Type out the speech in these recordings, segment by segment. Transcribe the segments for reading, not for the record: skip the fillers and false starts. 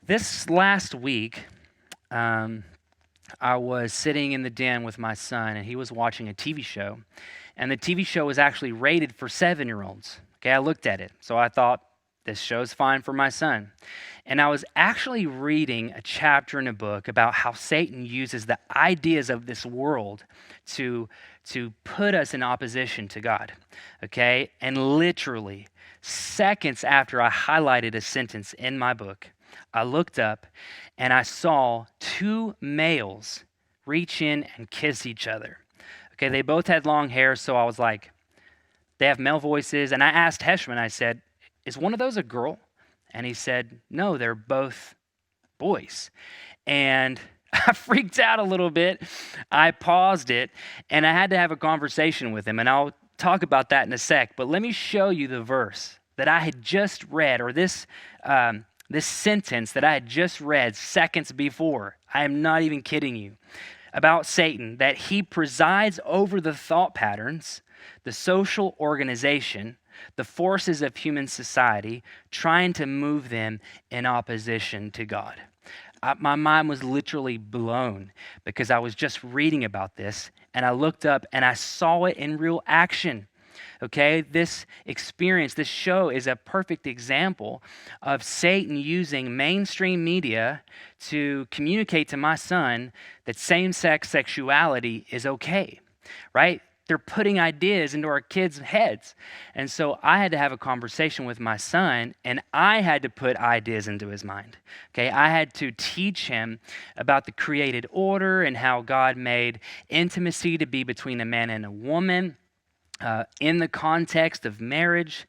This last week, I was sitting in the den with my son, and he was watching a TV show. And the TV show was actually rated for 7-year-olds. Okay, I looked at it. So I thought, this show's fine for my son. And I was actually reading a chapter in a book about how Satan uses the ideas of this world to, to put us in opposition to God. Okay, and literally, seconds after I highlighted a sentence in my book, I looked up and I saw two males reach in and kiss each other. Okay, they both had long hair, so I was like, they have male voices. And I asked Heshman, I said, is one of those a girl? And he said, no, they're both boys. And I freaked out a little bit. I paused it and I had to have a conversation with him. And I'll talk about that in a sec. But let me show you the verse that I had just read, or this sentence that I had just read seconds before. I am not even kidding you. About Satan, that he presides over the thought patterns, the social organization, the forces of human society, trying to move them in opposition to God. My mind was literally blown because I was just reading about this and I looked up and I saw it in real action. Okay, this experience, this show is a perfect example of Satan using mainstream media to communicate to my son that same-sex sexuality is okay, right? They're putting ideas into our kids' heads. And so I had to have a conversation with my son, and I had to put ideas into his mind. Okay, I had to teach him about the created order and how God made intimacy to be between a man and a woman. In the context of marriage.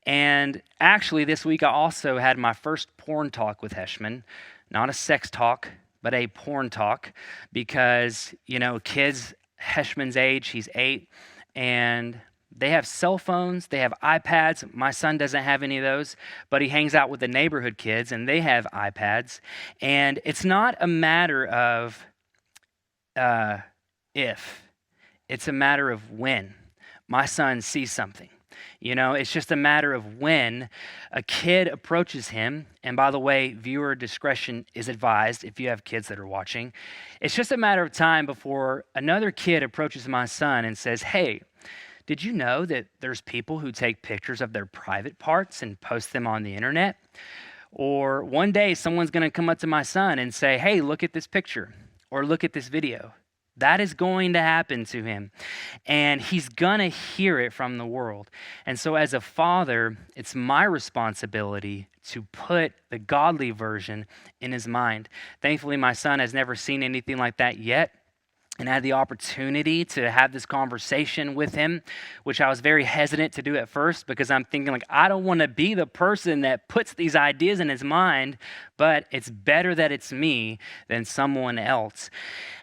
And actually, this week I also had my first porn talk with Heshman. Not a sex talk, but a porn talk. Because, kids Heshman's age, he's 8, and they have cell phones, they have iPads. My son doesn't have any of those, but he hangs out with the neighborhood kids, and they have iPads. And it's not a matter of if, it's a matter of when my son sees something. It's just a matter of when a kid approaches him. And by the way, viewer discretion is advised if you have kids that are watching. It's just a matter of time before another kid approaches my son and says, hey, did you know that there's people who take pictures of their private parts and post them on the internet? Or one day someone's going to come up to my son and say, hey, look at this picture or look at this video. That is going to happen to him. And he's going to hear it from the world. And so as a father, it's my responsibility to put the godly version in his mind. Thankfully, my son has never seen anything like that yet. And I had the opportunity to have this conversation with him, which I was very hesitant to do at first because I'm thinking I don't want to be the person that puts these ideas in his mind, but it's better that it's me than someone else.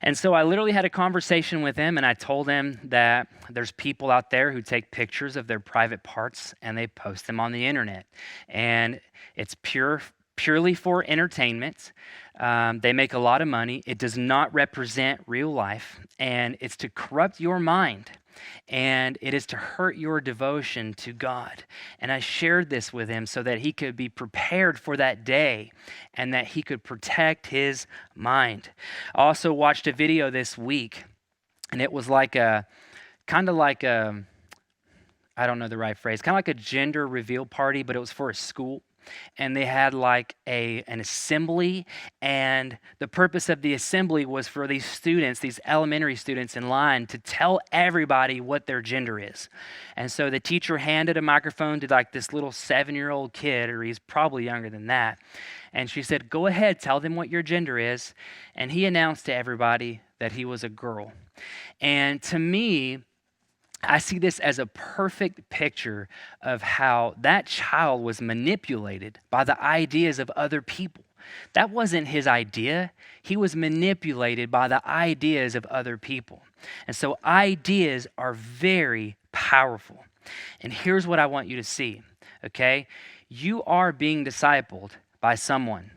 And so I literally had a conversation with him and I told him that there's people out there who take pictures of their private parts and they post them on the internet. And it's purely for entertainment. They make a lot of money. It does not represent real life, and it's to corrupt your mind, and it is to hurt your devotion to God. And I shared this with him so that he could be prepared for that day and that he could protect his mind. I also watched a video this week, and it was I don't know the right phrase, kind of like a gender reveal party, but it was for a school. And they had an assembly, and the purpose of the assembly was for these students, these elementary students in line, to tell everybody what their gender is. And so the teacher handed a microphone to this little 7-year-old kid, or he's probably younger than that. And she said, go ahead, tell them what your gender is. And he announced to everybody that he was a girl. And to me, I see this as a perfect picture of how that child was manipulated by the ideas of other people. That wasn't his idea. He was manipulated by the ideas of other people. And so ideas are very powerful. And here's what I want you to see, okay? You are being discipled by someone,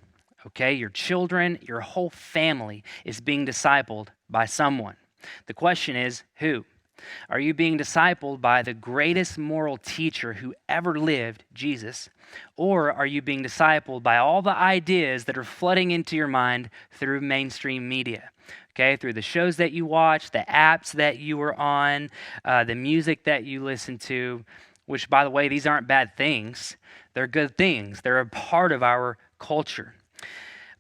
okay? Your children, your whole family is being discipled by someone. The question is, who? Are you being discipled by the greatest moral teacher who ever lived, Jesus? Or are you being discipled by all the ideas that are flooding into your mind through mainstream media? Okay, through the shows that you watch, the apps that you are on, the music that you listen to, which, by the way, these aren't bad things. They're good things. They're a part of our culture.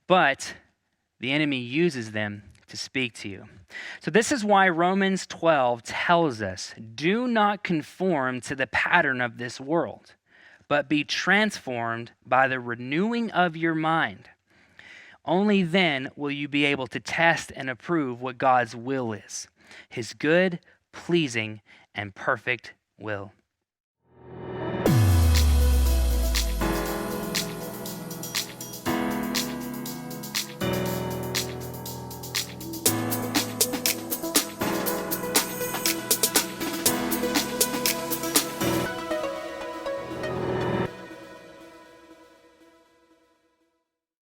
But the enemy uses them to speak to you. So this is why Romans 12 tells us, do not conform to the pattern of this world, but be transformed by the renewing of your mind. Only then will you be able to test and approve what God's will is, his good, pleasing, and perfect will.